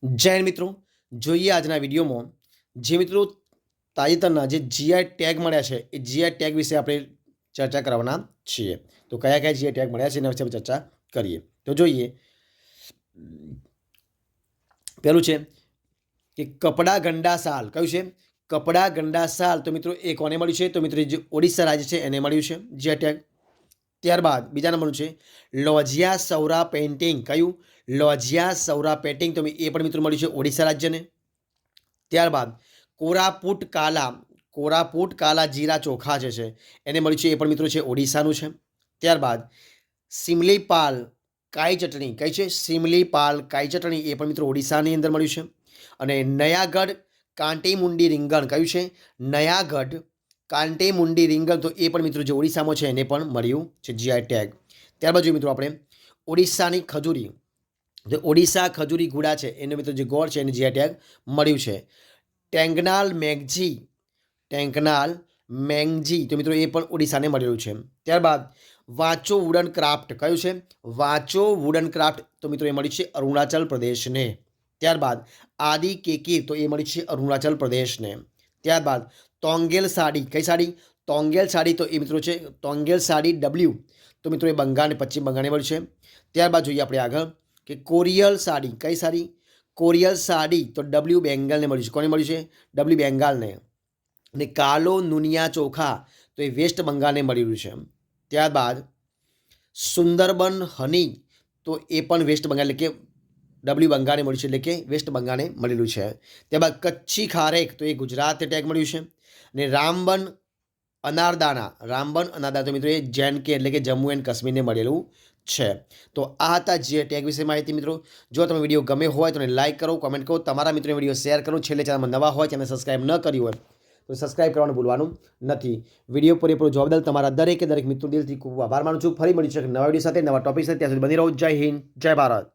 જય હિન્દ મિત્રો, જોઈએ આજના વિડીયોમાં જે મિત્રો તાજેતરના જે જીઆઈ ટેગ મળ્યા છે એ જીઆઈ ટેગ વિશે આપણે ચર્ચા કરવાના છીએ. તો કયા કયા જીઆઈ ટેગ મળ્યા છે એના વિશે આપણે ચર્ચા કરીએ. તો જોઈએ, પહેલું છે કે કપડા ગંડા સાલ. કયું છે? કપડા ગંડા સાલ. તો મિત્રો એ કોને મળ્યું છે? તો મિત્રો જે ઓડિશા રાજ્ય છે એને મળ્યું છે જીઆઈ ટેગ. ત્યારબાદ બીજા નંબરનું છે લોજિયા સૌરા પેઇન્ટિંગ. કયું? લોજિયા સૌરા પેઇન્ટિંગ. તો એ પણ મિત્રો મળ્યું છે ઓડિશા રાજ્યને. ત્યારબાદ કોરાપુટ કાલા જીરા ચોખા જે છે એને મળ્યું છે, એ પણ મિત્રો છે ઓડિશાનું છે. ત્યારબાદ સિમલીપાલ કાઈ ચટણી. કઈ છે? સિમલીપાલ કાઈ ચટણી. એ પણ મિત્રો ઓડિશાની અંદર મળ્યું છે. અને નયાગઢ કાંટીમુંડી રીંગણ. કયું છે? નયાગઢ કાંટેમુંડી રીંગણ. તો એ પણ મિત્રો જે ઓડિશામાં છે એને પણ મળ્યું છે જીઆઈ ટેગ. ત્યારબાદ જોઈએ મિત્રો આપણે ઓડિશાની ખજૂરી. જે ઓડિશા ખજૂરી ગુડા છે એને મિત્રો જે ગોળ છે એને જીઆઈ ટેગ મળ્યું છે. ટેંગનાલ મેંગજી. તો મિત્રો એ પણ ઓડિશાને મળેલું છે. ત્યારબાદ વાંચો વુડન ક્રાફ્ટ. કયું છે? વાંચો વુડન ક્રાફ્ટ. તો મિત્રો એ મળ્યું છે અરુણાચલ પ્રદેશને. ત્યારબાદ આદિ કેકીર. તો એ મળી છે અરુણાચલ પ્રદેશને. ત્યારબાદ તોંગેલ સાડી. કઈ સાડી? તોંગેલ સાડી. તો એ મિત્રો છે તોંગેલ સાડી ડબલ્યુ. તો મિત્રો એ બંગાળ, પશ્ચિમ બંગાળને મળ્યું છે. ત્યારબાદ જોઈએ આપણે આગળ કે કોરિયલ સાડી. કઈ સાડી? કોરિયલ સાડી. તો ડબલ્યુ બેંગાલને મળ્યું છે. કોને મળ્યું છે? ડબલ્યુ બેંગાલને. અને કાલો નુનિયા ચોખા. તો એ વેસ્ટ બંગાળને મળેલું છે. ત્યારબાદ સુંદરબન હની. તો એ પણ વેસ્ટ બંગાળ એટલે કે ડબલ્યુ બંગાળને મળ્યું છે, એટલે કે વેસ્ટ બંગાળને મળેલું છે. ત્યારબાદ કચ્છી ખારેક. તો એ ગુજરાતને ટેગ મળ્યું છે. અને રામબન અનારદાના. તો મિત્રો એ જેએનકે એટલે કે જમ્મુ એન્ડ કાશ્મીરને મળેલું છે. તો આ હતા જીઆઈ ટેગ વિશે માહિતી. મિત્રો જો તમે વિડીયો ગમે હોય તો લાઈક કરો, કમેન્ટ કરો, તમારા મિત્રોને વિડીયો શેર કરો. છેલ્લે ચેનલમાં નવા હોય ચેનલ સબસ્ક્રાઈબ ન કરી હોય તો સબસ્ક્રાઈબ કરવાનું ભૂલવાનું નથી. વિડીયો પૂરેપૂરો જવાબ દલ તમારા દરેક મિત્રો દિલથી ખૂબ આભાર માનું છું. ફરી મળીશું નવા વિડીયો સાથે, નવા ટોપિક સાથે. ત્યાં સુધી બની રહો. જય હિન્દ, જય ભારત.